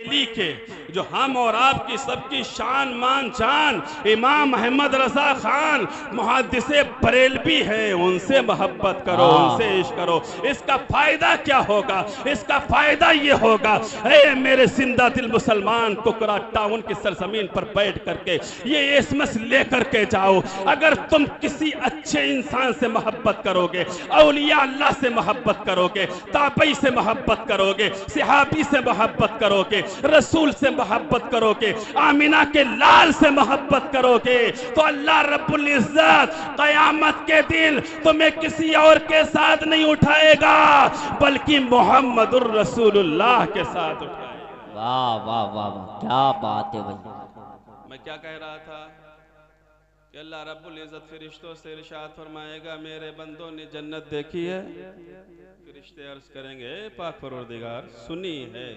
बरेली के, जो हम और आपकी सबकी शान मान जान इमाम अहमद रजा खान मुहद्दिसे बरेलवी हैं, उनसे मोहब्बत करो, उनसे इश्क करो। इसका फायदा क्या होगा? इसका फायदा ये होगा, ए मेरे जिंदा दिल मुसलमान, कुकरा टाउन की सरजमीन पर बैठ करके ये एसएमएस लेकर के जाओ। अगर तुम किसी अच्छे इंसान से मोहब्बत करोगे, औलिया अल्लाह से मोहब्बत करोगे, ताबई से मोहब्बत करोगे, सिहाबी से मोहब्बत करोगे, रसूल से मोहब्बत करोगे, आमिना के लाल से मोहब्बत करोगे, तो अल्लाह रब्बुल इज्जत कयामत के दिन तुम्हें किसी और के साथ नहीं उठाएगा, बल्कि मोहम्मदुर रसूलुल्लाह के साथ उठाएगा। वाह वाह वाह वाह, क्या बात है भाई। मैं क्या कह रहा था कि अल्लाह रब्बुल इज्जत फरिश्तों से इरशाद फरमाएगा, मेरे बंदों ने जन्नत देखी है? फरिश्ते अर्ज करेंगे, पाक परवरदिगार सुनी है,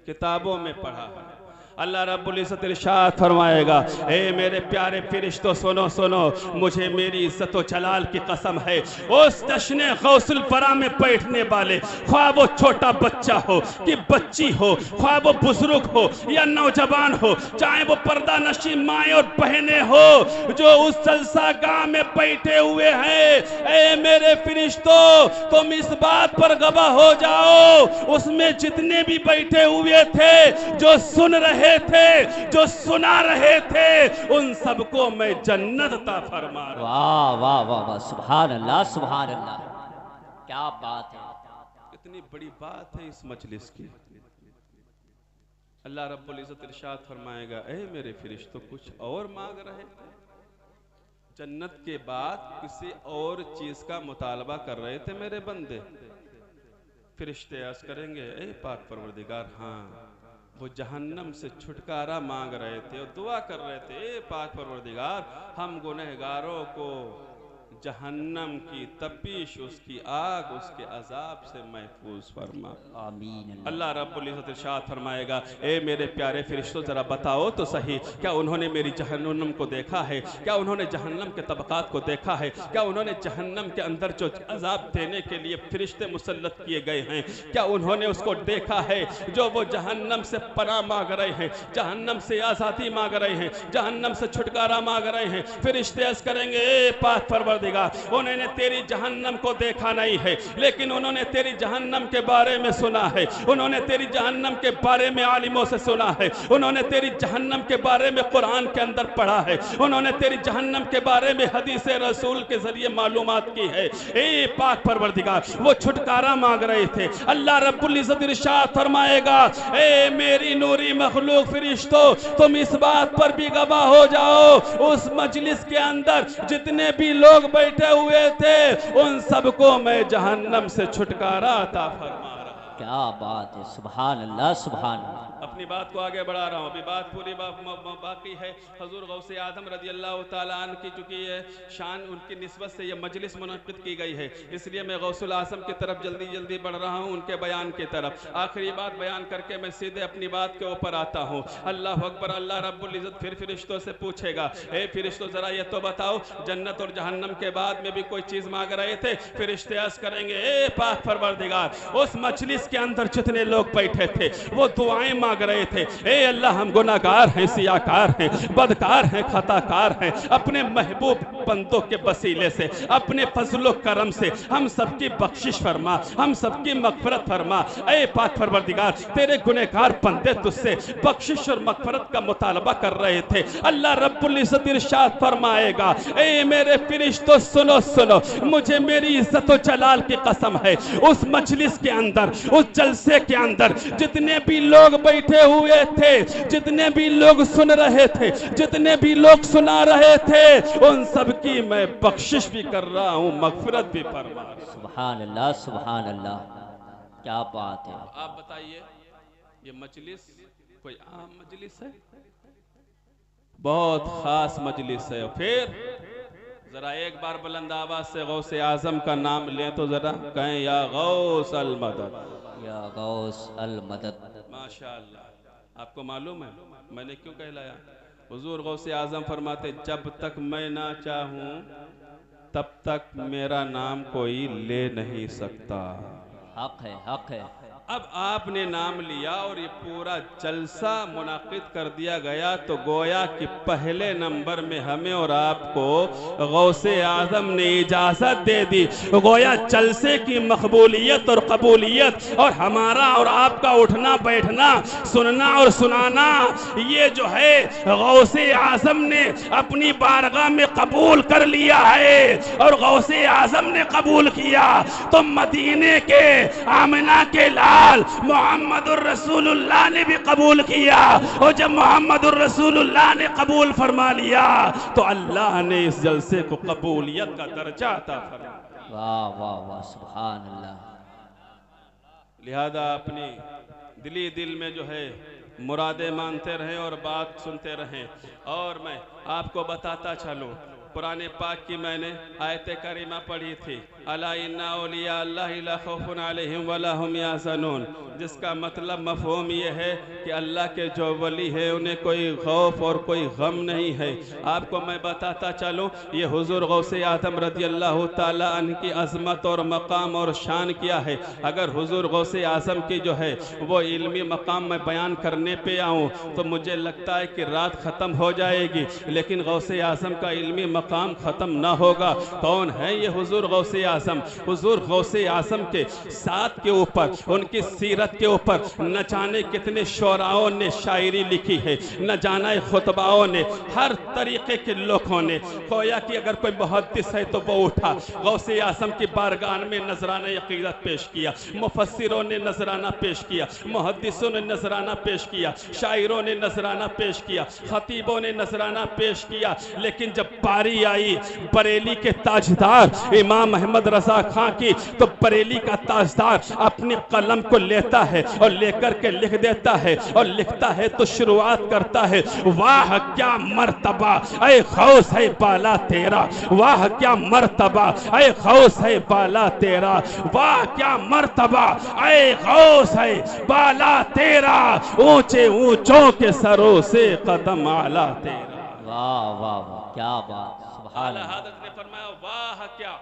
किताबों में पढ़ा है। अल्लाह रब्बुल इज्जत इरशाद फरमाएगा, ए मेरे प्यारे फरिश्तों सुनो सुनो, मुझे मेरी इज्जत व जलाल की कसम है, उस जश्न गौसुल फरा में बैठने वाले, ख्वाह वो छोटा बच्चा हो कि बच्ची हो, ख्वाह वो बुजुर्ग हो या नौजवान हो, चाहे वो पर्दा नशी माएँ और बहनें हो, जो उस जलसा गाह में बैठे हुए हैं, ए मेरे फरिश्तों तुम इस बात पर गवाह हो जाओ, उसमें जितने भी बैठे हुए थे, जो सुन रहे थे, जो सुना रहे थे, उन सबको मैं जन्नत अता फरमा रहा हूं। वाह वाह वाह वाह, सुभान अल्लाह सुभान अल्लाह, क्या बात है। कितनी बड़ी बात है इस मजलिस की। अल्लाह रब्बुल इज्जत इरशाद फरमाएगा, ए मेरे फरिश्तों कुछ और मांग रहे थे? जन्नत के बाद किसी और चीज का मुतालबा कर रहे थे मेरे बंदे? फरिश्ते अर्ज करेंगे, ए पाक परवरदिगार हाँ, वो जहन्नम से छुटकारा मांग रहे थे और दुआ कर रहे थे, ए पाक परवरदिगार हम गुनहगारों को जहन्नम की तपिश, उसकी आग, उसके अजाब से महफूज फरमा, आमीन। अल्लाह रब्बुल इज्जत इरशाद फरमाएगा, ए मेरे प्यारे फरिश्तों जरा बताओ तो सही, क्या उन्होंने मेरी जहन्नम को देखा है? क्या उन्होंने जहन्नम के तबकात को देखा है? क्या उन्होंने जहन्नम के अंदर जो अजाब देने के लिए फरिश्ते मुसल्लत किए गए हैं, क्या उन्होंने उसको देखा है? जो वो जहन्नम से पनाह मांग रहे हैं, जहन्नम से आज़ादी मांग रहे हैं, जहन्नम से छुटकारा मांग रहे हैं, फरिश्ते अर्ज़ करेंगे, ए पाक परवरदिगार उन्होंने तेरी जहन्नम को देखा नहीं है, लेकिन उन्होंने तेरी जहन्नम के बारे में सुना है, उन्होंने तेरी जहन्नम के बारे में आलिमों से सुना है, उन्होंने तेरी जहन्नम के बारे में कुरान के अंदर पढ़ा है, उन्होंने तेरी जहन्नम के बारे में हदीस रसूल के जरिए मालूमात की है। ए पाक परवरदिगार वो छुटकारा मांग रहे थे। अल्लाह रब्बुल इज्जत इरशाद फरमाएगा, ए मेरी नूरी मखलूक फरिश्तों तुम इस बात पर भी गवाह हो जाओ, उस मजलिस के अंदर जितने भी लोग बैठे हुए थे उन सबको मैं जहन्नम से छुटकारा अता फरमा रहा हूं। क्या बात है, सुभान अल्लाह सुभान अल्लाह। अपनी बात को आगे बढ़ा रहा हूँ, अभी बात पूरी बाकी है। हजूर गौसे आदम रजी अल्लाह तआला अन्हु की चुकी है शान, उनकी निस्बत से ये मजलिस मुनक़िद की गई है, इसलिए मैं गौसुल आज़म की तरफ जल्दी जल्दी बढ़ रहा हूँ, उनके बयान की तरफ। आखिरी बात बयान करके मैं सीधे अपनी बात के ऊपर आता हूँ। अल्लाह अकबर। अल्लाह रब्बुल इज़्ज़त फिर फरिश्तों से पूछेगा, ए फरिश्तों ज़रा ये तो बताओ, जन्नत और जहन्नम के बाद में भी कोई चीज़ मांग रहे थे? फरिश्ते अर्ज़ करेंगे, ए पाक परवरदिगार उस मजलिस के अंदर जितने लोग बैठे थे वो दुआएं मांग रहे थे, ए अल्लाह हम गुनाहगार हैं, सियाकार हैं, बदकार हैं, खताकार हैं, अपने महबूब बंदों के वसीले से, अपने फजलो करम से हम सबकी बख्शिश फरमा, हम सबकी मगफरत फरमा। ए पाक परवरदिगार तेरे गुनहगार बंदे तुझसे बख्शिश और मगफरत का मुतालबा कर रहे थे। अल्लाह रब्बुल इज़्ज़त इरशाद फरमाएगा, ए मेरे फरिश्तों सुनो सुनो, मुझे मेरी इज्जत व जलाल की कसम है, उस मजलिस के अंदर, उस जलसे के अंदर जितने भी लोग बैठे हुए थे, जितने भी लोग सुन रहे थे, जितने भी लोग सुना रहे थे, उन सब की मैं बख्शिश भी कर रहा हूँ, मगफिरत भी फरमा। सुभान अल्लाह सुभान अल्लाह, क्या बात है। आप बताइए, ये मजलिस कोई आम मजलिस है? बहुत खास मजलिस है। फिर जरा एक बार बुलंद आवाज से गौसे आजम का नाम लें तो जरा कहें, या गौस अल मदद, या गौस अल मदद। माशाअल्लाह। आपको मालूम है मैंने क्यों कहलाया? हुजूर गौसे आजम फरमाते, जब तक मैं ना चाहूं तब तक मेरा नाम कोई ले नहीं सकता। हक है, हक है। अब आपने नाम लिया और ये पूरा जलसा मुनाकिद कर दिया गया, तो गोया कि पहले नंबर में हमें और आपको गौसे आजम ने इजाजत दे दी। गोया जलसे की मकबूलियत और कबूलियत और हमारा और आपका उठना बैठना, सुनना और सुनाना, ये जो है गौसे आजम ने अपनी बारगाह में कबूल कर लिया है। और गौसे आजम ने कबूल किया तो मदीने के आमिना के मोहम्मदुर रसूलुल्लाह ने भी कबूल किया। और जब मोहम्मदुर रसूलुल्लाह ने कबूल फरमा लिया तो अल्लाह ने इस जलसे को कबूलियत का दर्जा अता फरमाया। वाह वाह वाह, सुभान अल्लाह। लिहाजा अपनी दिली दिल में जो है मुरादे मानते रहें और बात सुनते रहें। और मैं आपको बताता चलूं, पुराने पाक की मैंने आयत करीमा पढ़ी थी, अला इन्ना औलिया अल्लाह ला खौफुन अलैहिम वला हुम यहज़नून, जिसका मतलब मफ़हूम ये है कि अल्लाह के जो वली है उन्हें कोई खौफ और कोई गम नहीं है। आपको मैं बताता चलूँ, ये हुजूर गौसे आदम रज़ियल्लाहु ताला अन्हु की अज़मत और मकाम और शान क्या है। अगर हुजूर गौसे आज़म की जो है वो इल्मी मकाम में बयान करने पे आऊँ तो मुझे लगता है कि रात ख़त्म हो जाएगी, लेकिन गौसे आज़म का इल्मी मकाम ख़त्म ना होगा। कौन है ये हुजूर गौसे आज़म? हुजूर गौसे आज़म के साथ के ऊपर, उनकी सीरत के ऊपर न जाने कितने शोराओं ने शायरी लिखी है, न जाने खुतबाओं ने, हर तरीके के लोगों ने। गोया कि अगर कोई मुहद्दिस है तो वो उठा गौसे आज़म की बारगाह में नजराना अक़ीदत पेश किया, मुफस्सिरों ने नजराना पेश किया, मुहद्दिसों ने नजराना पेश किया, शायरों ने नजराना पेश किया, खतीबों ने नजराना पेश किया। लेकिन जब बारी आई बरेली के ताजदार इमाम अहमद रजा खां की, तो बरेली का ताजदार अपने कलम को लेता है और लेकर के लिख देता है, और लिखता है तो शुरुआत करता है, वाह क्या मर्तबा ऐ गौस है बाला तेरा, वाह क्या मर्तबा ऐ गौस है बाला तेरा, वाह क्या मर्तबा ऐ गौस है बाला तेरा, ऊंचे ऊंचों के सरों से कदम आला तेरा। वाह वाह वाह, क्या बात, सुभान आला अल्लाह। हज़रत ने फरमाया वाह क्या।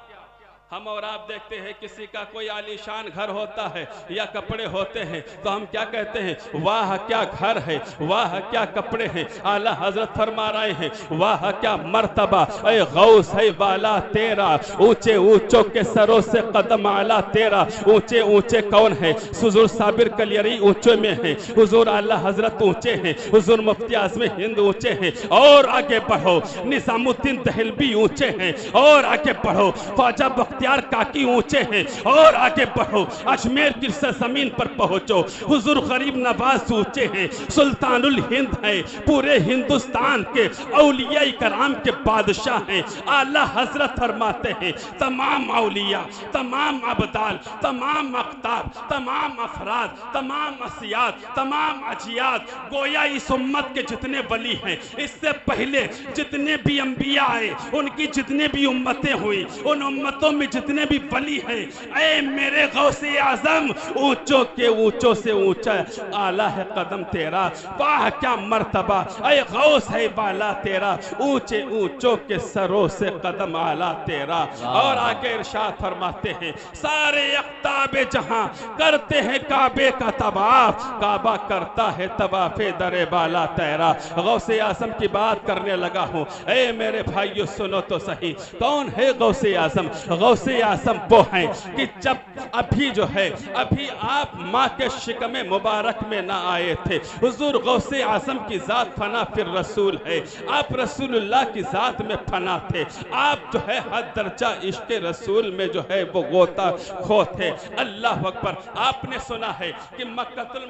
हम और आप देखते हैं किसी का कोई आलीशान घर होता है या कपड़े होते हैं तो हम क्या कहते हैं, वाह क्या घर है, वाह क्या कपड़े हैं। आला हजरत फरमा रहे हैं, वाह क्या मर्तबा ऐ गौस है बाला तेरा, ऊंचे ऊंचों के सरों से कदम आला तेरा। ऊंचे ऊंचे कौन है? हुजूर साबिर कलियरी ऊंचे में है, हुजूर आला हजरत ऊंचे हैं, हुजूर मुफ्ती आज़म हिंद ऊंचे हैं। और आगे बढ़ो, निजामुद्दीन दहलवी ऊंचे हैं। और आगे बढ़ो, ख्वाजा बख्तियार काकी ऊंचे हैं। और आगे बढ़ो, अजमेर की सरजमीन पर पहुंचो, हुजूर गरीब नवाज ऊंचे हैं, सुल्तानुल हिंद है, पूरे हिंदुस्तान के औलिया कराम के बादशाह हैं। आला हजरत फरमाते हैं, तमाम औलिया, तमाम अबदाल, तमाम अख्ताब, तमाम अफराद, तमाम असियात, तमाम अजियात, गोया इस उम्मत के जितने वली हैं, इससे पहले जितने भी अंबिया आए, उनकी जितने भी उम्मतें हुई, उन उम्मतों में जितने भी वली हैं, ऐ मेरे गौसे आजम ऊंचों के ऊंचों से ऊंचा आला है कदम तेरा। वाह क्या मर्तबा ऐ गौस है बाला तेरा, ऊंचे ऊंचों के सरों से कदम आला तेरा। और आगे इरशाद फरमाते हैं, सारे अख्ताबे जहां करते हैं काबे का तवाफ, काबा करता है तवाफे दरे बाला तेरा। गौसे आजम की बात करने लगा हूं, ऐ मेरे भाइयों सुनो तो सही, कौन है गौसे आजम? गौसे आजम वो हैं कि जब अभी जो है, अभी आप माँ के शिकमे मुबारक में ना आए थे, हुजूर गौसे आजम की जात फना फिर रसूल है, आप रसूलुल्लाह की जात में फना थे। आप जो है हद दर्जा इश्क रसूल में जो है वो गोता खो थे। अल्लाह अकबर। आपने सुना है कि मक्कतुल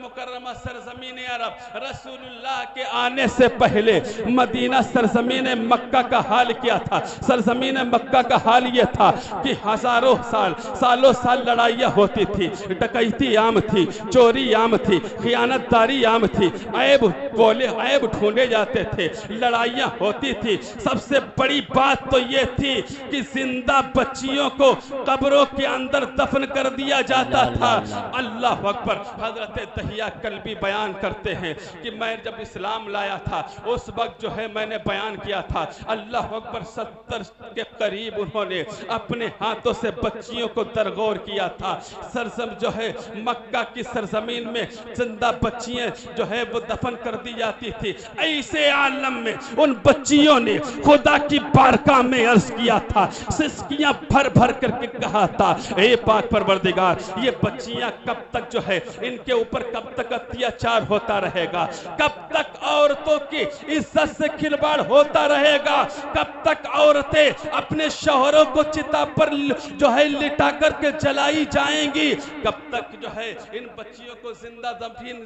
मुकर्रमा सरजमीन अरब, रसूलुल्लाह के आने से पहले मदीना सरजमीन मक्का का हाल क्या था? सरजमीन मक्का का हाल ये था कि हजारों सालों साल लड़ाइयाँ होती थी, डकैती आम थी, चोरी आम थी, खियानतदारी आम थी, ऐब ढूंढे जाते थे, लड़ाइयाँ होती थी। सबसे बड़ी बात तो ये थी कि जिंदा बच्चियों को कब्रों के अंदर दफन कर दिया जाता था। अल्लाह अकबर। हजरत दहिया कल्बी बयान करते हैं कि मैं जब इस्लाम लाया था उस वक्त जो है मैंने बयान किया था, अल्लाह अकबर 70 के करीब उन्होंने अपने हाथों से बच्चियों को दरगोर किया था। सरजम जो है मक्का की सरजमीन में जिंदा बच्चियां जो है वो दफन कर दी जाती थी। ऐसे आलम में उन बच्चियों ने खुदा की बारगाह में अर्ज किया था, सिसकियां भर भर करके कहा था, ए पाक परवरदिगार, ये बच्चियां कब तक जो है इनके ऊपर कब तक अत्याचार होता रहेगा, कब तक औरतों की इज्जत से खिलवाड़ होता रहेगा, कब तक औरतें अपने शौहरों को चिता पर जो है लिटा करके जलाई जाएंगी, कब तक जो है इन बच्चियों को जिंदा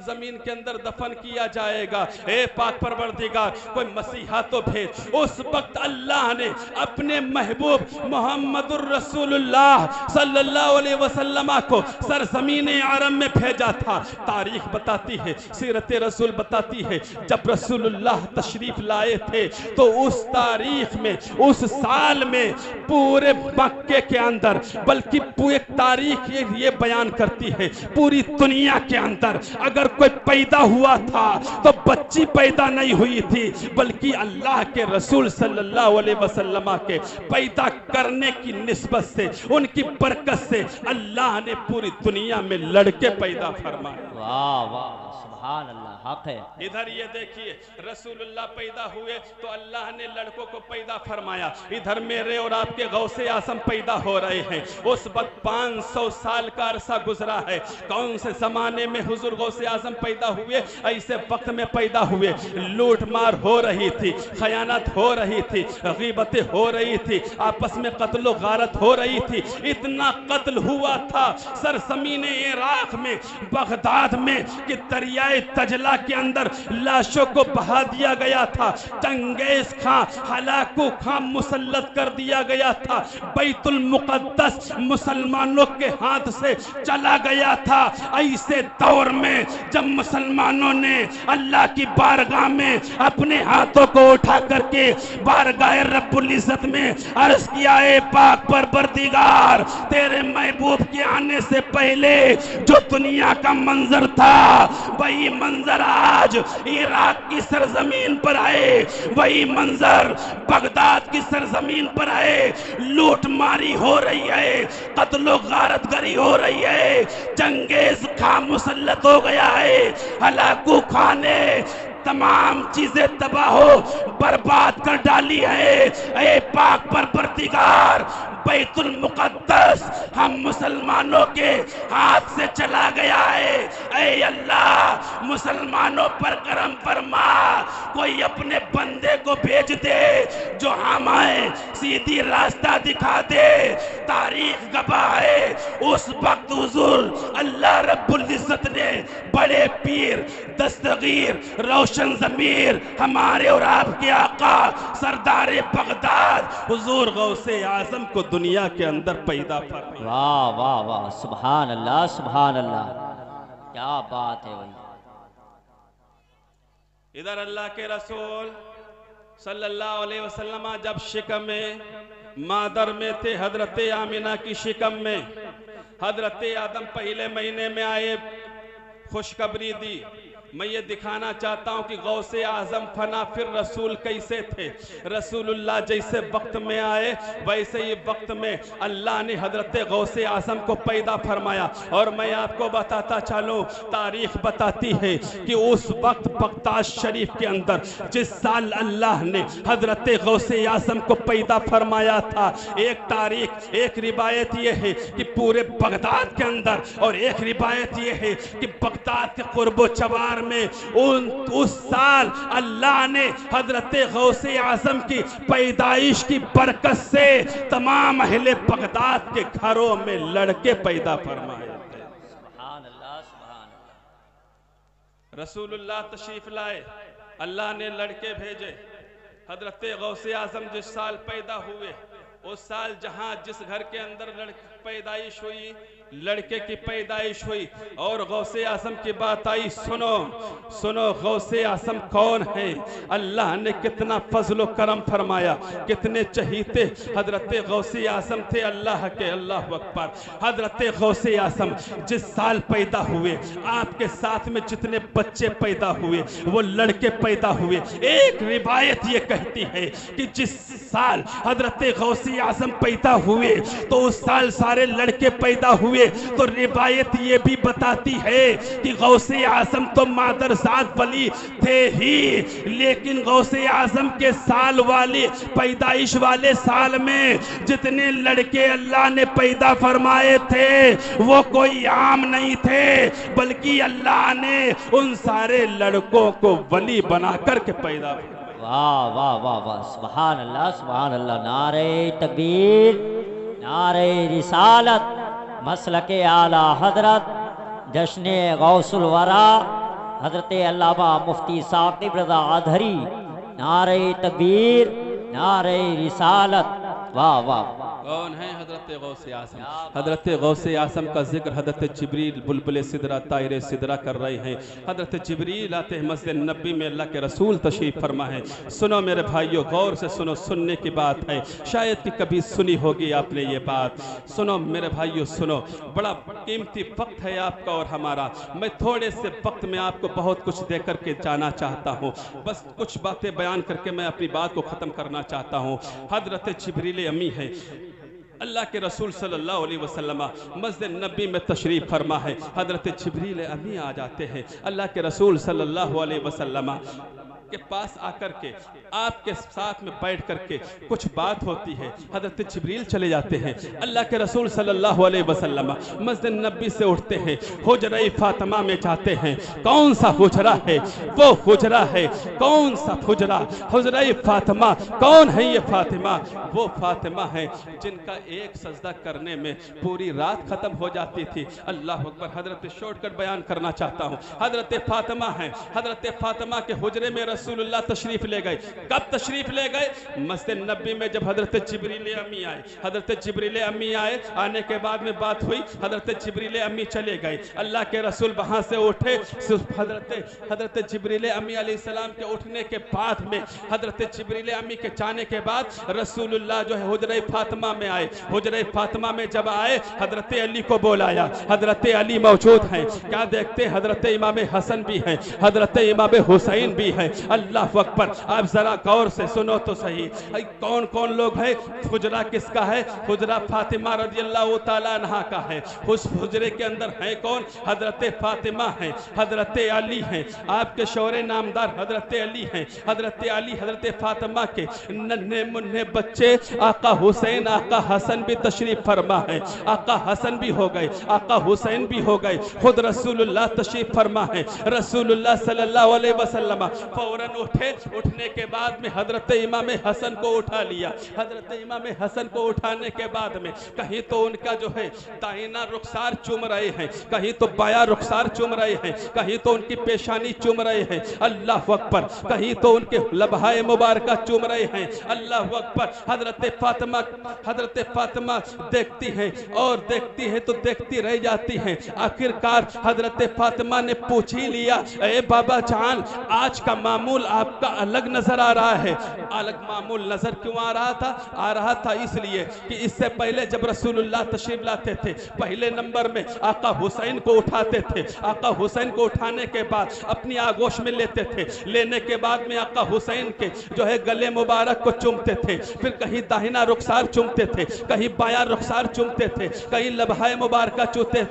जमीन के अंदर दफन किया जाएगा। ए पाक परवरदिगार, कोई मसीहा तो भेज। उस वक्त अल्लाह ने अपने महबूब मोहम्मदुर रसूलुल्लाह सल्लल्लाहु अलैहि वसल्लम को सरजमीन अरब में भेजा था। तारीख बताती है, सीरत रसूल बताती है, जब रसूलुल्लाह तशरीफ लाए थे तो उस तारीख में, उस साल में पूरे मक्के के अंदर, बल्कि पूरी तारीख ये बयान करती है, पूरी दुनिया के अंदर अगर कोई पैदा हुआ था तो बच्ची पैदा नहीं हुई थी, बल्कि अल्लाह के रसूल सल्लल्लाहु अलैहि वसल्लम के पैदा करने की निस्बत से, उनकी बरकत से अल्लाह ने पूरी दुनिया में लड़के पैदा फरमाए। वाह वाह, सुभान अल्लाह, हक है। इधर ये देखिए, रसूलुल्लाह पैदा हुए तो अल्लाह ने लड़कों को पैदा फरमाया। इधर मेरे और आपके गौसे आसम पैदा हो रहे हैं। उस वक्त 500 साल का अरसा गुजरा है। कौन से जमाने में हुजूर गौसे आजम पैदा हुए? ऐसे वक्त में पैदा हुए। लूट मार हो रही थी, खयानत हो रही थी, गीबतें हो रही थी, आपस में कत्ल गारत हो रही थी। इतना कत्ल हुआ था सरजमीन इराक में, बगदाद में, कि दरियाए तजला के अंदर लाशों को बहा दिया गया था। चंगेज खां, हलाकू खां मुसल्लत कर दिया गया था। बैतुल मुकद्दस मुसलमानों के हाथ से चला गया था। ऐसे दौर में जब मुसलमानों ने अल्लाह की बारगाह में अपने हाथों को उठा करके बारगाह रब्बुल इज्जत में अर्ज किया, ए पाक परवरदिगार, तेरे महबूब के आने से पहले जो दुनिया का मंजर था वही मंजर आज इराक की सरजमीन पर आए, वही मंजर बगदाद की सरजमीन पर आए। लूट मारी हो रही है, कत्लो गारतगरी हो रही है, चंगेज खां मुसल्लत हो गया है, हलाकू खां ने तमाम चीजें तबाह बर्बाद कर डाली है। ए पाक परवरदिगार, बैतुल मुकद्दस हम मुसलमानों के हाथ से चला गया है। ए अल्लाह, मुसलमानों पर करम फरमा, कोई अपने बंदे को भेज दे जो हमें सीधी रास्ता दिखा दे। तारीख गवाह है, उस वक्त हुजूर अल्लाह रब्बुल इज्जत ने बड़े पीर, दस्तगीर, रोशन ज़मीर, हमारे और आपके आका सरदार बगदाद हुजूर गौसे आजम को दुनिया के अंदर पैदा फरमाया। वाह वाह वाह, सुभान अल्लाह, सुभान अल्लाह, क्या बात है भाई। इधर अल्लाह के रसूल सल्लल्लाहु अलैहि वसल्लम जब शिकम में मादर में थे, हजरत आमिना की शिकम में, हजरत आदम पहले महीने में आए, खुशखबरी दी। मैं ये दिखाना चाहता हूँ कि गौसे आजम फना फिर रसूल कैसे थे। रसूलुल्लाह जैसे वक्त में आए वैसे ही वक्त में अल्लाह ने हजरत गौसे आजम को पैदा फरमाया। और मैं आपको बताता चलूँ, तारीख बताती है कि उस वक्त बगदाद शरीफ के अंदर जिस साल अल्लाह ने हजरत गौसे आजम को पैदा फरमाया था, एक तारीख, एक रिवायत ये है कि पूरे बगदाद के अंदर, और एक रिवायत ये है कि बगदाद के कुर्बो चवार में उस साल अल्लाह ने हजरत गौसे आजम की पैदाइश की बरकत से तमाम अहले बगदाद के घरों में लड़के पैदा फरमाए। सुभान अल्लाह, सुभान अल्लाह। रसूलुल्लाह तशरीफ लाए, अल्लाह ने लड़के भेजे। हजरत गौसे आजम जिस साल पैदा हुए, उस साल जहां जिस घर के अंदर पैदाइश हुई, लड़के की पैदाइश हुई और गौसे आज़म की बात आई। सुनो सुनो, गौसे आज़म कौन है? अल्लाह ने कितना फजल करम फरमाया, कितने चहीते हजरत गौसे आज़म थे अल्लाह के। अल्लाह अकबर। हजरत गौसे आज़म जिस साल पैदा हुए, आपके साथ में जितने बच्चे पैदा हुए वो लड़के पैदा हुए। एक रिवायत ये कहती है कि जिस साल हजरत गौसे आज़म पैदा हुए तो उस साल सारे लड़के पैदा हुए। तो रिवायत ये भी बताती है कि गौसे आज़म तो मादरजात वली थे ही, लेकिन गौसे आज़म के साल वाले पैदाइश वाले साल में जितने लड़के अल्लाह ने पैदा फरमाए थे वो कोई आम नहीं थे, बल्कि अल्लाह ने उन सारे लड़कों को वली बना करके पैदा। वाह वाह वाह वाह, सुभान अल्लाह सुभान अल्लाह। नारे तकबीर, नारे रिसालत, मसलके आला हजरत, जश्न गौसुल वरा हजरत अल्लामा मुफ्ती साकिब रज़ा आधरी। नारे तकबीर, नारे रिसालत। वाह वाह। कौन है हजरत गौसे आज़म? हजरत गौसे आज़म का जिक्र हजरत जिब्रील बुलबुल सिदरा तायर सिदरा कर रहे हैं। हजरत जिब्रील आते हैं मस्जिद नबी में, अल्लाह के रसूल तशरीफ़ फरमा है। सुनो मेरे भाइयों, गौर से सुनो, सुनने की बात है, शायद कि कभी सुनी होगी आपने ये बात। सुनो मेरे भाइयों सुनो, बड़ा कीमती वक्त है आपका और हमारा। मैं थोड़े से वक्त में आपको बहुत कुछ दे करके जाना चाहता हूँ, बस कुछ बातें बयान करके मैं अपनी बात को ख़त्म करना चाहता हूँ। हजरत जिब्रील अमी है, अल्लाह के रसूल सल्लल्लाहु अलैहि वसल्लम मस्जिद नबी में तशरीफ़ फरमा है। हजरत जिब्रील अमी आ जाते हैं अल्लाह के रसूल सल्लल्लाहु अलैहि वसल्लम के पास आकर के आपके साथ में बैठ करके कुछ बात होती है। हजरत जिब्रील चले जाते हैं, अल्लाह के रसूल सल्लल्लाहु अलैहि वसल्लम मस्जिद नबी से उठते हैं, हुजरा फातिमा में जाते हैं। कौन सा हुजरा है? वो हुजरा है। कौन सा हुजरा? हुजरा फातिमा। कौन है ये फातिमा? वो फातिमा है जिनका एक सजदा करने में पूरी रात खत्म हो जाती थी। अल्लाह अकबर। हजरत शॉर्टकट बयान करना चाहता हूँ। हजरत फातिमा है, हजरत फातिमा के हुजरे में रसूलुल्लाह तशरीफ ले गए। कब तशरीफ ले गए? मस्जिद नबी में जब हजरत जिब्रील अमी आए। हजरत जिब्रील अमी आए, आने के बाद में बात हुई, हजरत जिब्रील अमी चले गए। अल्लाह के रसूल वहां से उठे। हजरत जिब्रील अमी अलैहिस्सलाम के उठने के बाद में, हजरत जिब्रील अमी के जाने के बाद रसूलुल्लाह जो है हुजरा फातिमा में आए। हुजरा फातिमा में जब आए, हजरत अली को बुलाया। हजरत अली मौजूद हैं। क्या देखते? हजरत इमाम हसन भी हैं, हजरत इमाम हुसैन भी हैं। अल्लाह अकबर। आप जरा गौर से सुनो तो सही, कौन कौन लोग हैं? हुजरा किसका है? हुजरा फातिमा रज़ियल्लाहु ताला अन्हा का है। उस हुजरे के अंदर है कौन? हजरत फातिमा है, हजरत अली हैं, आपके शौरे नामदार हजरत अली हैं। हजरत अली हजरत फातिमा के नन्हे मुन्ने बच्चे आका हुसैन आका हसन भी तशरीफ फरमा है। आका हसन भी हो गए, आका हुसैन भी हो गए, खुद रसूलुल्लाह तशरीफ फरमा है। रसूलुल्लाह सल्लल्लाहु अलैहि वसल्लम फौरन उठे। उठने के बाद में हजरत इमाम हसन को उठा लिया। हजरत इमाम हसन को उठाने के बाद में कहीं तो उनका जो है दाहिना रुखसार चूम रहे हैं, कहीं तो बाया रुखसार चूम रहे हैं, कहीं तो उनकी पेशानी चूम रहे हैं। अल्लाह अकबर। कहीं तो उनके लबहाए मुबारक चूम रहे हैं। अल्लाह अकबर। हजरत फातिमा देखती हैं और देखती है तो देखती रह जाती हैं। आखिरकार हजरत फातिमा ने पूछ ही लिया, ए बाबा जान, आज का मामूल आपका अलग नजर आ रहा है। अलग मामूल नजर क्यों आ रहा था? आ रहा था इसलिए कि इससे पहले जब रसूलुल्लाह तशरीफ लाते थे, पहले नंबर में आका हुसैन को उठाते थे। आका हुसैन को उठाने के बाद अपनी आगोश में लेते थे। लेने के बाद में आका हुसैन के जो है गले मुबारक को चूमते थे। फिर कहीं दाहिना रुखसार चूमते थे, कहीं बाया रुखसार चूमते थे, कहीं लबहाए मुबारक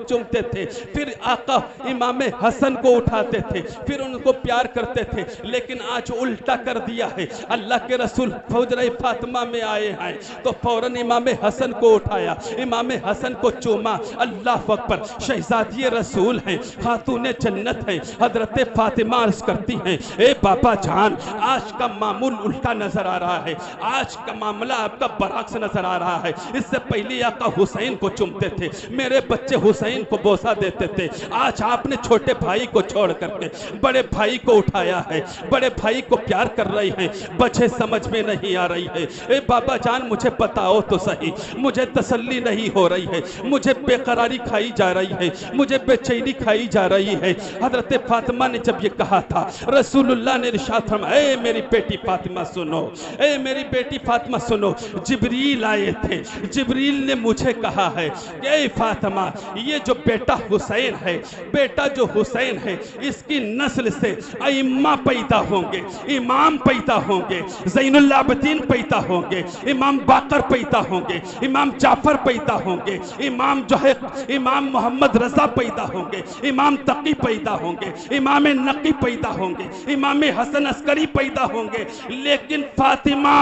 चूमते थे। फिर आका इमाम हसन को उठाते थे, फिर उनको प्यार करते थे। लेकिन आज उल्टा कर दिया है। अल्लाह के रसूल हुजरा फातिमा में आए हैं तो फौरन इमाम हसन को उठाया, इमाम हसन को चूमा। अल्लाह अकबर। शहजादी रसूल हैं, खातून जन्नत हैं। हजरत फातिमा अर्ज करती हैं, ए बाबा जान, आज का मामूल उल्टा नजर आ रहा है। आज का मामला आपका बरअक्स नजर आ रहा है। इससे पहले आका हुसैन को चूमते थे, मेरे बच्चे हुसैन को बोसा देते थे। आज आपने छोटे भाई को छोड़ करके बड़े भाई को उठाया है, बड़े भाई को प्यार कर रही हैं, बच्चे समझ में नहीं आ रही है। ए बाबा जान मुझे बताओ तो सही, मुझे तसल्ली नहीं हो रही है, मुझे बेकरारी खाई जा रही है, मुझे बेचैनी खाई जा रही है। हजरत फातिमा ने जब ये कहा था, रसूलुल्लाह ने इरशाद फरमाया, ए मेरी बेटी फातिमा सुनो, ए मेरी बेटी फातिमा सुनो, जिब्रील आए थे, जिब्रील ने मुझे कहा है कि ए फातिमा, ये जो बेटा हुसैन है, बेटा जो हुसैन है, इसकी नस्ल से इमाम पैदा होंगे, इमाम पैदा होंगे, ज़ैनुल आबिदीन पैदा होंगे, इमाम बाकर पैदा होंगे, इमाम जाफर पैदा होंगे, इमाम जो है इमाम मोहम्मद रजा पैदा होंगे, इमाम तकी पैदा होंगे, इमाम नकी पैदा होंगे, इमाम हसन अस्करी पैदा होंगे। लेकिन फातिमा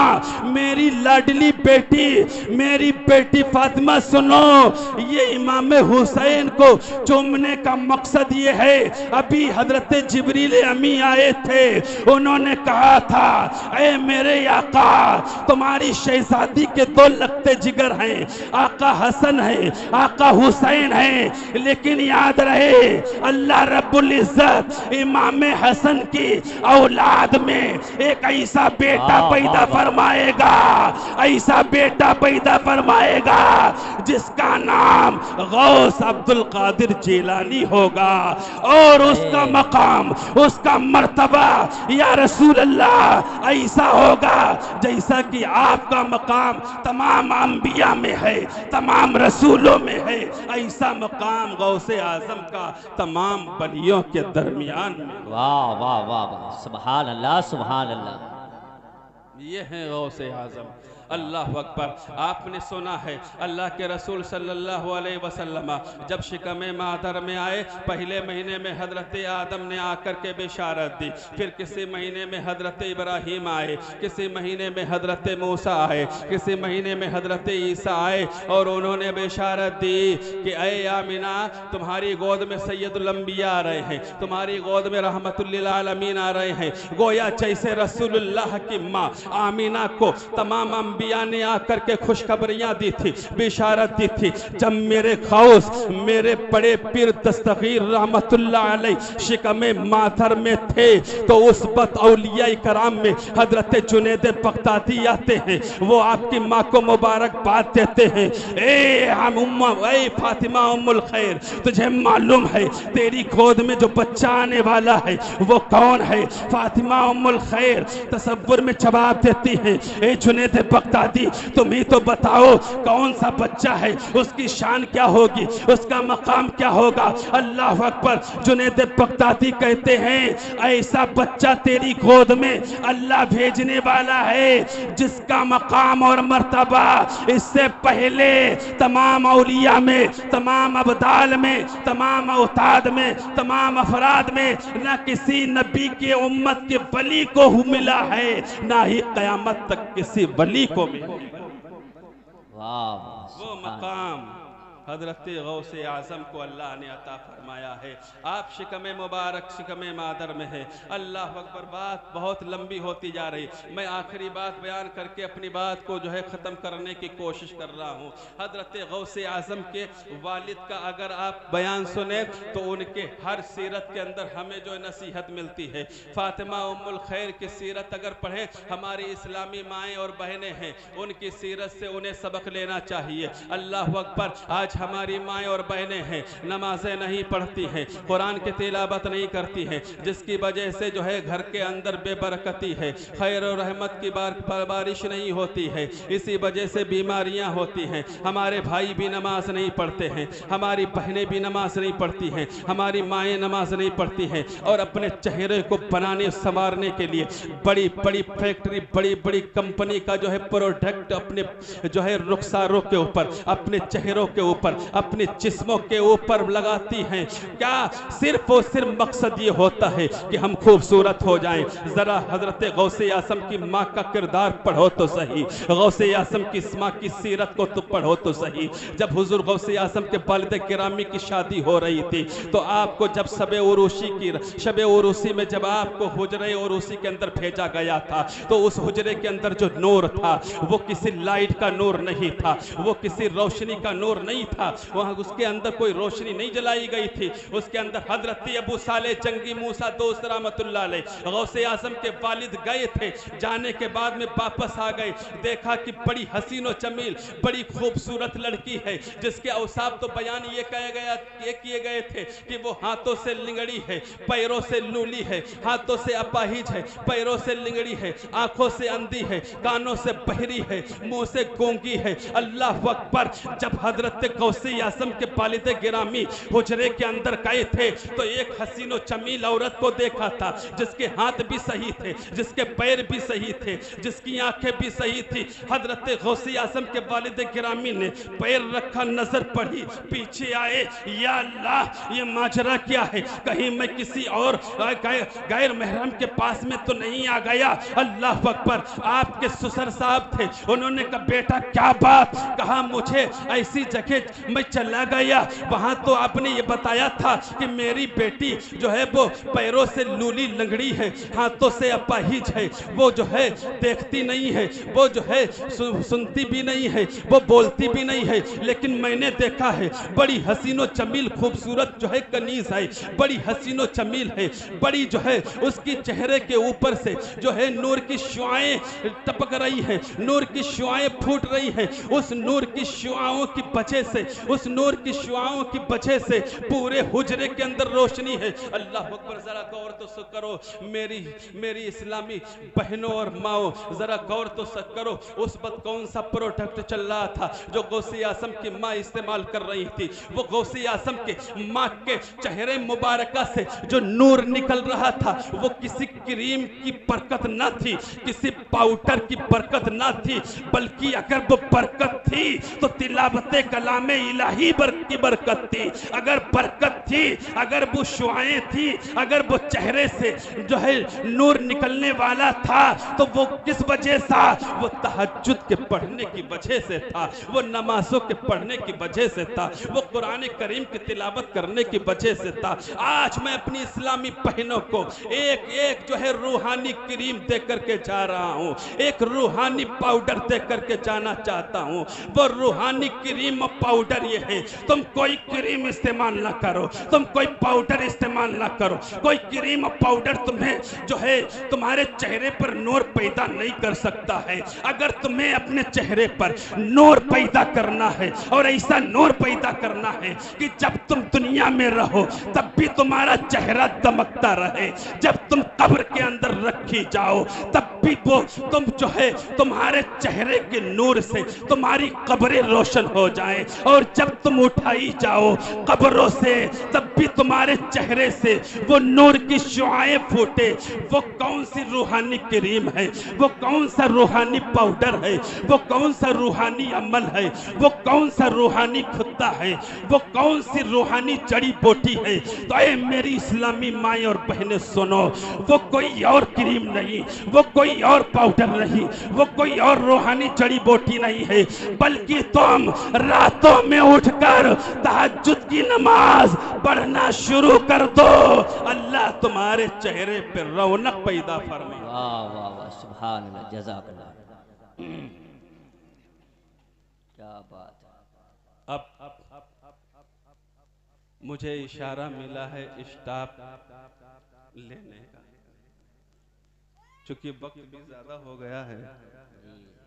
मेरी लाडली बेटी, मेरी बेटी फातिमा सुनो, ये इमाम हुसैन को चूमने का मकसद ये है, अभी हजरत जिब्रील अमी आए थे, उन्होंने कहा था, ऐ मेरे आका, तुम्हारी शहजादी के दो लगते जिगर हैं, आका हसन है, आका हुसैन है, लेकिन याद रहे अल्लाह रब्बुल इज्जत इमाम हसन की औलाद में एक ऐसा बेटा पैदा फरमाएगा, ऐसा बेटा पैदा फरमाएगा जिसका नाम गौस अब्दुल कादिर जिलानी होगा, और उसका मकाम, उसका मर्तबा या रसूल अल्लाह ऐसा होगा जैसा कि आपका मकाम तमाम अंबिया में है, तमाम रसूलों में है, ऐसा मकाम गौसे आजम का तमाम वलियों के दरमियान में। वाह वाह वाह वाह, सुभान अल्लाह सुभान अल्लाह। ये है गौसे आजम। अल्लाह अकबर। आपने सुना है अल्लाह के रसूल सल्लल्लाहु अलैहि वसल्लम जब शिकमे मादर में आए, पहले महीने में हजरत आदम ने आकर के बिशारत दी, फिर किसी महीने में हजरत इब्राहीम आए, किसी महीने में हजरत मूसा आए, किसी महीने में हजरत ईसा आए, और उन्होंने बिशारत दी कि ऐ आमिना, तुम्हारी गोद में सैयदुल अंबिया आ रहे हैं, तुम्हारी गोद में रहमतुल लिल आलमीन आ रहे हैं। गोया जैसे रसूलुल्लाह की माँ आमिना को तमाम अंबिया ने आकर के खुशखबरियां दी थी, बिशारत दी थी। जब मेरे खौस, मेरे बड़े पीर दस्तगीर रहमतुल्लाह अलैह शिकमे माथर में थे, तो उस वक्त औलिया कराम में हजरत जुनैद बगदादी आते हैं, वो आपकी माँ को मुबारकबाद देते हैं। ए हम उम्मा, ए फातिमा उम्मुल खैर, तुझे मालूम है तेरी गोद में जो बच्चा आने वाला है वो कौन है? फातिमा उम्मुल खैर तसव्वुर में जवाब देती है, ए जुनैद बगदादी, तुम ही तो बताओ कौन सा बच्चा है, उसकी शान क्या होगी, उसका मकाम क्या होगा? अल्लाह अकबर। जुनैद बगदादी कहते हैं, ऐसा बच्चा तेरी गोद में अल्लाह भेजने वाला है जिसका मकाम और मर्तबा इससे पहले तमाम औलिया में, तमाम अबदाल में, तमाम औताद में, तमाम अफराद में न किसी नबी के उम्मत के वली को मिला है, ना ही कयामत तक किसी वली को मिलेगा। वो मकाम हजरत गौसे आजम को अल्लाह ने अता फरमाया है। आप शिकमे मुबारक, शिकमे मादर में है। अल्लाह अकबर। बात बहुत लंबी होती जा रही, मैं आखिरी बात बयान करके अपनी बात को जो है ख़त्म करने की कोशिश कर रहा हूँ। हजरत गौसे आजम के वालिद का अगर आप बयान सुने तो उनके हर सीरत के अंदर हमें जो नसीहत मिलती है। फातिमा उम्मुल खैर की सीरत अगर पढ़े, हमारी इस्लामी माएँ और बहनें हैं, उनकी सीरत से उन्हें सबक लेना चाहिए। अल्लाह अकबर। आज हमारी माएँ और बहनें हैं, नमाजें नहीं पढ़ती हैं, कुरान की तिलावत नहीं करती हैं, जिसकी वजह से जो है घर के अंदर बेबरकती है, खैर और रहमत की बारिश नहीं होती है, इसी वजह से बीमारियां होती हैं। हमारे भाई भी नमाज नहीं पढ़ते हैं, हमारी बहनें भी नमाज नहीं पढ़ती हैं, हमारी माएँ नमाज नहीं पढ़ती हैं, और अपने चेहरे को बनाने संवारने के लिए बड़ी बड़ी फैक्ट्री, बड़ी बड़ी कंपनी का जो है प्रोडक्ट अपने जो है रुखसारों के ऊपर, अपने चेहरों के ऊपर, अपने जिस्मों के ऊपर लगाती हैं। क्या सिर्फ और सिर्फ मकसद ये होता है कि हम खूबसूरत हो जाएं? जरा हजरत गौसे आजम की माँ का किरदार पढ़ो तो सही, गौसे आजम की माँ की सीरत को तो पढ़ो तो सही। जब हुजूर गौसे आजम के वालिद किरामी की शादी हो रही थी, तो आपको जब शबे उरूसी में जब आपको हुजरे उरूसी के अंदर भेजा गया था, तो उस हुजरे के अंदर जो नूर था वो किसी लाइट का नूर नहीं था, वो किसी रोशनी का नूर नहीं था, वहाँ उसके अंदर कोई रोशनी नहीं जलाई गई थी। उसके अंदर हजरत अबू साले जंगी मूसा दोस्त रहमतुल्लाह अलैह गौसे आजम के वालिद गए थे। जाने के बाद में वापस आ गए, देखा कि बड़ी हसीन व जमील, बड़ी खूबसूरत लड़की है, जिसके औसाफ तो बयान ये किए गए थे कि वो हाथों से लिंगड़ी है, पैरों से लूली है, हाथों से अपाहिज है, पैरों से लिंगड़ी है, आंखों से अंधी है, कानों से बहरी है, मुंह से गूंगी है। अल्लाह अकबर। जब हजरत गौसे आजम के वालिद गिरामी हुजरे के अंदर गए थे तो एक हसीन व जमील औरत को देखा था, जिसके हाथ भी सही थे, जिसके पैर भी सही थे, जिसकी आंखें भी सही थी। हजरत गौसे आजम के वालिद गिरामी ने पैर रखा, नजर पड़ी, पीछे आए, या अल्लाह ये माजरा क्या है, कहीं मैं किसी और गैर महरम के पास में तो नहीं आ गया। अल्लाह अकबर। आपके ससुर साहब थे, उन्होंने कहा बेटा क्या बात, कहा मुझे ऐसी जगह मैं चला गया, वहां तो आपने ये बताया था कि मेरी बेटी जो है वो पैरों से लूली लंगड़ी है, हाथों से अपाहिज है, वो जो है देखती नहीं है, वो जो है सुनती भी नहीं है, वो बोलती भी नहीं है, लेकिन मैंने देखा है बड़ी हसीनो जमील खूबसूरत जो है कनीज है, बड़ी हसीनो जमील है, बड़ी जो है उसकी चेहरे के ऊपर से जो है नूर की शुआएं टपक रही है, नूर की शुआएं फूट रही है। उस नूर की शुआओं की वजह से, उस नूर की शुआओं की वजह से पूरे हुजरे के अंदर रोशनी है। अल्लाह अकबर। जरा गौर तो करो मेरी इस्लामी बहनों और माओ, जरा गौर तो करो उस वक्त कौन सा प्रोडक्ट चल रहा था जो गौसे आजम की माँ इस्तेमाल कर रही थी। वो गौसे आजम के माँ के चेहरे मुबारका से जो नूर निकल रहा था वो किसी क्रीम की बरकत ना थी, किसी पाउडर की बरकत ना थी, बल्कि अगर वो बरकत थी तो तिलावते कलामे इलाही की बरकत थी। अगर बरकत थी, अगर वो शुआएं थी, अगर वो चेहरे से जो है नूर निकलने वाला था तो वो किस वजह से? वो तहज्जुद के पढ़ने की वजह से था, वो नमाजों के पढ़ने की वजह से था, वो कुरान करीम की तिलावत करने की वजह से था। आज मैं अपनी इस्लामी बहनों को एक एक जो है रूहानी क्रीम दे करके जा रहा हूँ, एक रूहानी पाउडर दे करके जाना चाहता हूँ। वो रूहानी क्रीम पाउडर ये है, तुम कोई क्रीम इस्तेमाल ना करो, तुम कोई पाउडर इस्तेमाल ना करो, कोई क्रीम पाउडर तुम्हें जो है तुम्हारे चेहरे पर नूर पैदा नहीं कर सकता है। अगर तुम्हें अपने चेहरे पर नूर पैदा करना है और ऐसा नूर पैदा करना है कि जब तुम दुनिया में रहो तब भी तुम्हारा चेहरा दमकता रहे, जब तुम कब्र के अंदर रखी जाओ तब भी वो तुम जो है तुम्हारे चेहरे के नूर से तुम्हारी कब्रें रोशन हो जाएं, और जब तुम उठाई जाओ कब्रों से तब भी तुम्हारे चेहरे से वो नूर की शुआएं फूटे। वो कौन सी रूहानी क्रीम है, वो कौन सा रूहानी पाउडर है, वो कौन सा रूहानी अमल है, वो कौन सा रूहानी खुदा है, वो कौन सी रूहानी जड़ी बूटी है? तो ऐ मेरी इस्लामी माएं और बहनें सुनो, वो कोई और क्रीम नहीं, वो कोई और पाउडर नहीं, वो कोई और रूहानी जड़ी बूटी नहीं है, बल्कि तुम रातों में उठकर तहज्जुद की नमाज पढ़ना शुरू कर दो, अल्लाह तुम्हारे चेहरे पर रौनक पैदा फरमाए। वाह वाह वाह, सुभान अल्लाह, जज़ाकल्लाह, क्या बात है। अब मुझे इशारा मिला है स्टॉप लेने का, चूंकि वक्त भी ज्यादा हो गया है,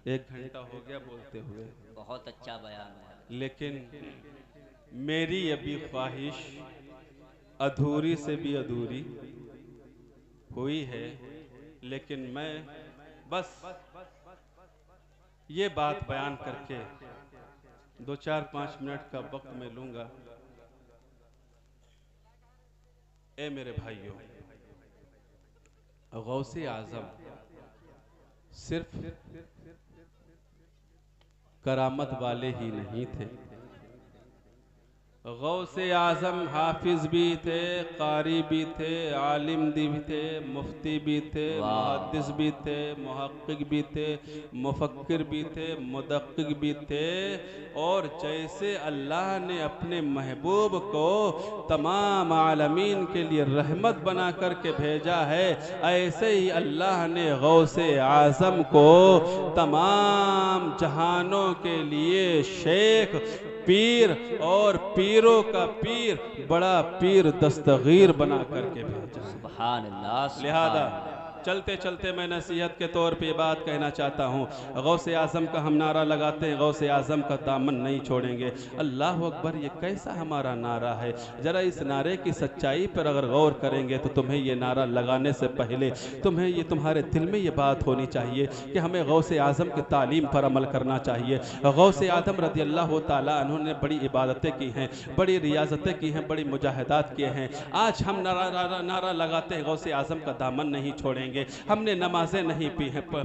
1 घंटा हो गया बोलते हुए। बहुत अच्छा बयान है, लेकिन मेरी अभी ख्वाहिश अधूरी से भी अधूरी हुई है, लेकिन मैं बस ये बात बयान करके 2-4-5 मिनट का वक्त मैं लूंगा। ए मेरे भाइयों, गौसे आजम सिर्फ करामत वाले ही नहीं थे, गौसे आजम हाफिज भी थे, कारी भी थे, आलिम भी थे, मुफ्ती भी थे, मुहद्दिस भी थे, मुहक्किक भी थे, मुफक्किर भी थे, मुदक्किक भी थे। और जैसे अल्लाह ने अपने महबूब को तमाम आलमीन के लिए रहमत बना करके भेजा है, ऐसे ही अल्लाह ने गौसे आजम को तमाम जहानों के लिए शेख पीर और पीरों का पीर बड़ा पीर दस्तगीर बना करके भेजा। सुभान अल्लाह। लिहाजा चलते चलते मैं नसीहत के तौर पे ये बात कहना चाहता हूँ, गौसे आज़म का हम नारा लगाते हैं, गौसे आज़म का दामन नहीं छोड़ेंगे। अल्लाह अकबर ये कैसा हमारा नारा है, ज़रा इस नारे की सच्चाई पर अगर गौर करेंगे तो तुम्हें ये नारा लगाने से पहले तुम्हारे दिल में ये बात होनी चाहिए कि हमें गौसे आज़म की तालीम पर अमल करना चाहिए। गौसे आज़म रज़ी अल्लाह ताला अन्हु ने बड़ी इबादतें की हैं, बड़ी रियाजतें की हैं, बड़ी मुजाहिदात किए हैं। आज हम नारा लगाते हैं गौसे आज़म का दामन नहीं छोड़ेंगे। हमने नमाजें नहीं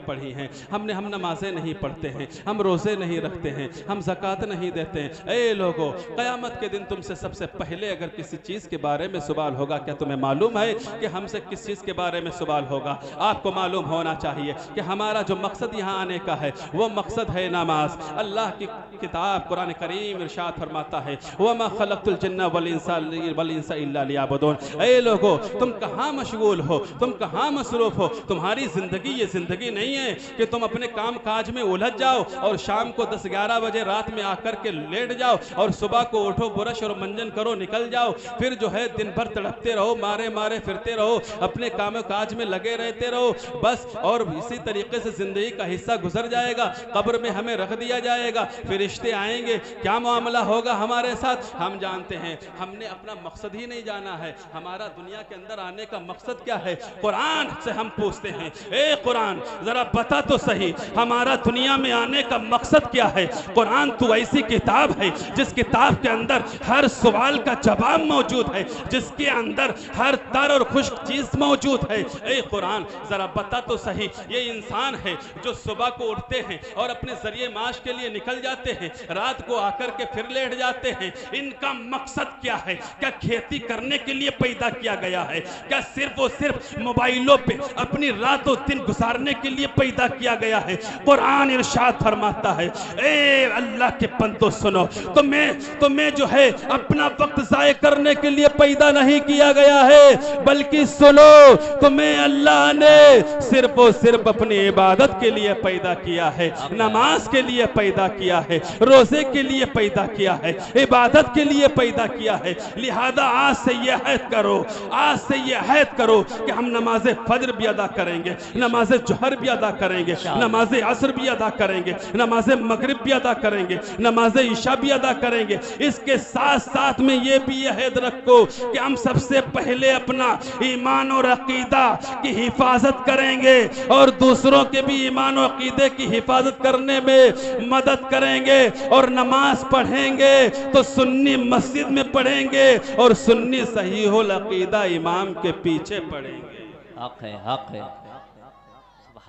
पढ़ी हैं, हम नमाजें नहीं पढ़ते हैं, हम रोज़े नहीं रखते हैं, हम ज़कात नहीं देते हैं। ए लोगों, क़यामत के दिन तुमसे सबसे पहले अगर किसी चीज़ के बारे में सवाल होगा, क्या तुम्हें मालूम है कि हमसे किस चीज़ के बारे में सवाल होगा? आपको मालूम होना चाहिए कि हमारा जो मकसद यहाँ आने का है वो मकसद है नमाज। अल्लाह की किताब कुरान करीम इरशाद फरमाता है, वमा खलक़तुल जिन्ना वल इंसा इल्ला लियअबुदून। ए लोगों, तुम कहाँ मशगूल हो, तुम कहाँ मसरूफ हो? तुम्हारी जिंदगी ये जिंदगी नहीं है कि तुम अपने काम काज में उलझ जाओ और शाम को 10-11 बजे रात में आकर के लेट जाओ और सुबह को उठो, बुरश और मंजन करो, निकल जाओ, फिर जो है दिन भर तड़पते रहो, मारे मारे फिरते रहो, अपने काम काज में लगे रहते रहो बस। और इसी तरीके से जिंदगी का हिस्सा गुजर जाएगा, कब्र में हमें रख दिया जाएगा, फरिश्ते आएंगे, क्या मामला होगा हमारे साथ? हम जानते हैं, हमने अपना मकसद ही नहीं जाना है। हमारा दुनिया के अंदर आने का मकसद क्या है? कुरान से हम पूछते हैं, ए कुरान जरा बता तो सही, हमारा दुनिया में आने का मकसद क्या है? कुरान तो ऐसी किताब है जिस किताब के अंदर हर सवाल का जवाब मौजूद है, जिसके अंदर हर तर और खुश्क चीज मौजूद है। ए कुरान जरा बता तो सही, ये इंसान है जो सुबह को उठते हैं और अपने जरिए माश के लिए निकल जाते हैं, रात को आकर के फिर लेट जाते हैं, इनका मकसद क्या है? क्या खेती करने के लिए पैदा किया गया है? क्या सिर्फ और सिर्फ मोबाइलों पे अपनी रातों दिन गुजारने के लिए पैदा किया गया है? कुरान इरशाद फरमाता है, ए अल्लाह के बंदो सुनो, तुम्हें जो है अपना वक्त जाया करने के लिए पैदा नहीं किया गया है, बल्कि सुनो, तुम्हें अल्लाह ने सिर्फ और सिर्फ अपनी इबादत के लिए पैदा किया है, नमाज के लिए पैदा किया है, रोजे के लिए पैदा किया है, इबादत के लिए पैदा किया है। लिहाजा आज से ये अहद करो, आज से ये अहद करो कि हम नमाज फजर भी अदा करेंगे, नमाज जोहर भी अदा करेंगे, नमाज असर भी अदा करेंगे, नमाज मगरिब भी अदा करेंगे, नमाज ईशा भी अदा करेंगे। इसके साथ साथ में ये भी अहद रखो कि हम सबसे पहले अपना ईमान और अकीदा की हिफाजत करेंगे और दूसरों के भी ईमान और अकीदे की हिफाजत करने में मदद करेंगे। और नमाज पढ़ेंगे तो सुन्नी मस्जिद में पढ़ेंगे और सुन्नी सहीहुल अकीदा इमाम के पीछे पढ़ेंगे। हक है, हक है।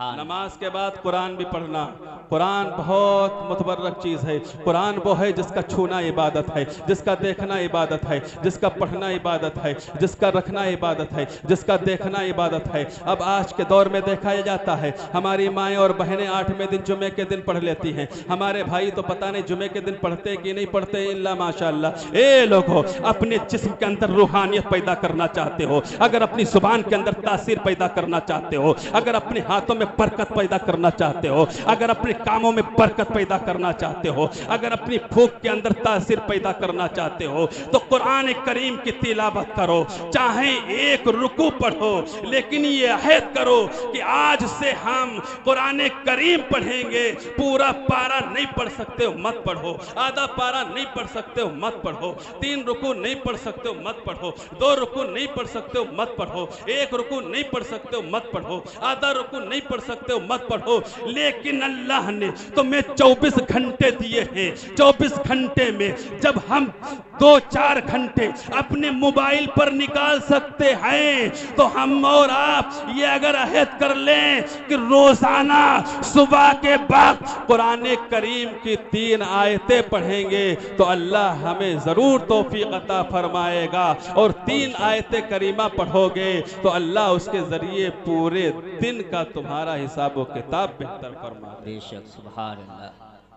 नमाज के बाद कुरान भी पढ़ना। कुरान बहुत मुतबर्रक चीज़ है। कुरान वो है जिसका छूना इबादत है, जिसका देखना इबादत है, जिसका पढ़ना इबादत है, जिसका रखना इबादत है, जिसका देखना इबादत है। अब आज के दौर में देखा जाता है हमारी माएँ और बहनें 8वें दिन जुमे के दिन पढ़ लेती हैं, हमारे भाई तो पता नहीं जुमे के दिन पढ़ते कि नहीं पढ़ते, इल्ला माशाअल्लाह। ए लोगों, अपने जिस्म के अंदर रूहानियत पैदा करना चाहते हो, अगर अपनी जुबान के अंदर तासीर पैदा करना चाहते हो, अगर अपने हाथों में बरकत पैदा करना चाहते हो, अगर अपने कामों में बरकत पैदा करना चाहते हो, अगर अपनी भूख के अंदर तासीर पैदा करना चाहते हो, तो कुरान करीम की तिलावत करो, चाहे एक रुकू पढ़ो, लेकिन ये अहद करो कि आज से हम कुरान करीम पढ़ेंगे। पूरा पारा नहीं पढ़ सकते हो मत पढ़ो, आधा पारा नहीं पढ़ सकते हो मत पढ़ो, 3 रुकू नहीं पढ़ सकते हो मत पढ़ो, 2 रुकू नहीं पढ़ सकते हो मत पढ़ो, 1 रुकू नहीं पढ़ सकते हो मत पढ़ो, आधा रुकू नहीं पढ़ सकते हो मत पढ़ो। लेकिन अल्लाह ने तुम्हें 24 घंटे दिए हैं। 24 घंटे में जब हम 2-4 घंटे अपने मोबाइल पर निकाल सकते हैं तो हम और आप ये अगर अहद कर लें कि रोजाना सुबह के वक्त कुरान करीम की 3 आयतें पढ़ेंगे तो अल्लाह हमें जरूर तौफीक अता फरमाएगा। और 3 आयतें करीमा पढ़ोगे तो अल्लाह उसके जरिए पूरे दिन का तुम्हारा हिसाब व किताब बेहतर फरमा। बेशक, सुभान अल्लाह।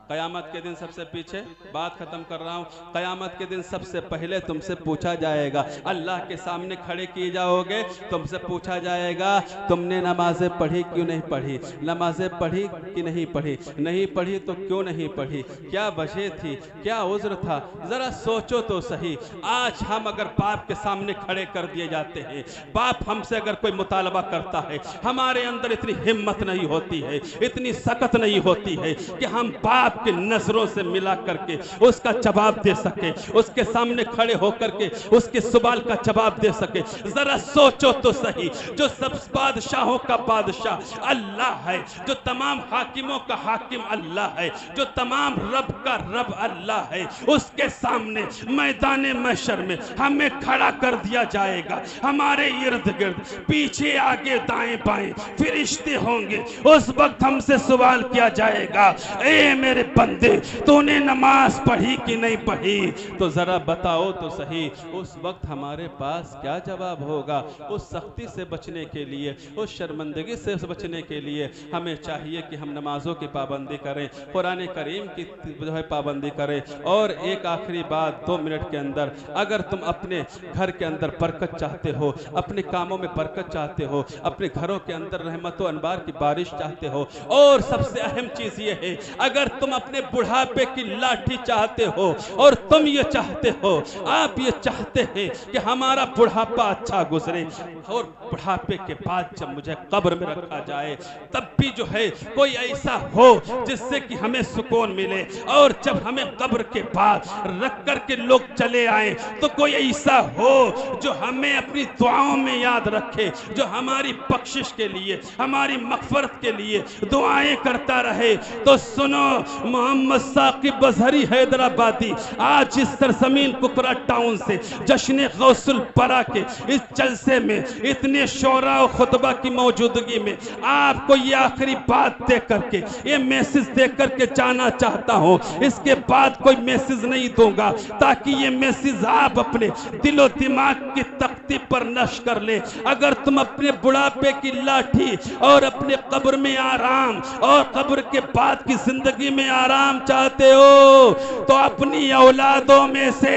क़यामत के दिन सबसे पीछे बात खत्म कर रहा हूँ। क़यामत के दिन सबसे पहले तुमसे पूछा जाएगा, अल्लाह के सामने खड़े किए जाओगे, तुमसे पूछा जाएगा तुमने नमाजें पढ़ी क्यों नहीं पढ़ी, नमाजें पढ़ी कि नहीं पढ़ी, नहीं पढ़ी तो क्यों नहीं पढ़ी, क्या वजह थी, क्या उज़्र था। ज़रा सोचो तो सही, आज हम अगर बाप के सामने खड़े कर दिए जाते हैं, बाप हमसे अगर कोई मुतालबा करता है, हमारे अंदर इतनी हिम्मत नहीं होती है, इतनी सकत नहीं होती है कि हम बाप के नजरों से मिला करके उसका जवाब दे सके, उसके सामने खड़े होकर के उसके सवाल का जवाब दे सके। जरा सोचो तो सही, जो सब बादशाहों का बादशाह अल्लाह है, जो तमाम हाकिमों का हाकिम अल्लाह है, जो तमाम रब का रब अल्लाह है, उसके सामने मैदान महशर में हमें खड़ा कर दिया जाएगा। हमारे इर्द गिर्द पीछे आगे दाएं बाएं फरिश्ते होंगे। उस वक्त हमसे सवाल किया जाएगा, ए मेरे बंदे तूने नमाज पढ़ी कि नहीं पढ़ी, तो जरा बताओ तो सही। उस वक्त हमारे पास क्या जवाब होगा। उस सख्ती से बचने के लिए, उस शर्मिंदगी से बचने के लिए हमें चाहिए कि हम नमाजों की पाबंदी करें, कुरान करीम की जो है पाबंदी करें। और एक आखिरी बात 2 मिनट के अंदर, अगर तुम अपने घर के अंदर बरकत चाहते हो, अपने कामों में बरकत चाहते हो, अपने घरों के अंदर रहमत व अनबार की बारिश चाहते हो, और सबसे अहम चीज ये है, अगर तुम अपने बुढ़ापे की लाठी चाहते हो और तुम ये चाहते हो, आप ये चाहते हैं कि हमारा बुढ़ापा अच्छा गुजरे और बुढ़ापे के बाद जब मुझे कब्र में रखा जाए तब भी जो है कोई ऐसा हो जिससे कि हमें सुकून मिले, और जब हमें कब्र के बाद रख कर के लोग चले आए तो कोई ऐसा हो जो हमें अपनी दुआओं में याद रखे, जो हमारी बख्शिश के लिए, हमारी मग़फ़िरत के लिए दुआएं करता रहे। तो सुनो, मोहम्मद साकिब अज़हरी हैदराबादी आज इस सरजमीन कुकरा टाउन से जश्न गौसुल परा के इस जलसे में इतने शोरा और खुतबा की मौजूदगी में आपको ये आखिरी बात दे करके, ये मैसेज दे करके जाना चाहता हूँ। इसके बाद कोई मैसेज नहीं दूंगा, ताकि ये मैसेज आप अपने दिलो दिमाग की तख्ती पर नश कर ले। अगर तुम अपने बुढ़ापे की लाठी और अपने कब्र में आराम और कब्र के बाद की जिंदगी में आराम चाहते हो तो अपनी औलादों में से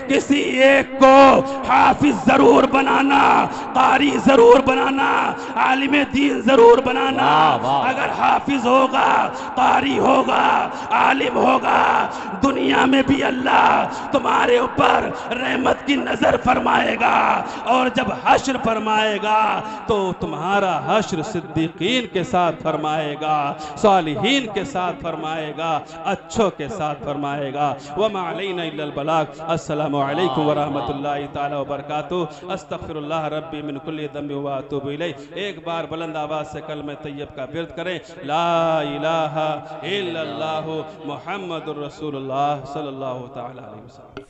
किसी एक को हाफिज जरूर बनाना, कारी जरूर बनाना, आलिम दीन जरूर बनाना। अगर हाफिज होगा, कारी होगा, आलिम होगा, दुनिया में भी अल्लाह तुम्हारे ऊपर रहमत की नजर फरमाएगा, और जब हश्र फरमाएगा तो तुम्हारा हश्र सिद्दीकीन के साथ फरमाएगा, सालिहीन के साथ फरमाएगा, अच्छों के साथ फरमाएगा। वमा अलैना इल्लल बलाग। अस्सलामु अलैकुम व रहमतुल्लाहि तआला व बरकातुहू। अस्तगफिरुल्लाह रब्बी मिन कुल्ली दम्बि व अतूबु इलैह। एक बार बुलंद आवाज से कलमे तैयब का विर्द करें, ला इलाहा इल्लल्लाहु मुहम्मदुर रसूलुल्लाह सल्लल्लाहु तआला अलैहि वसल्लम।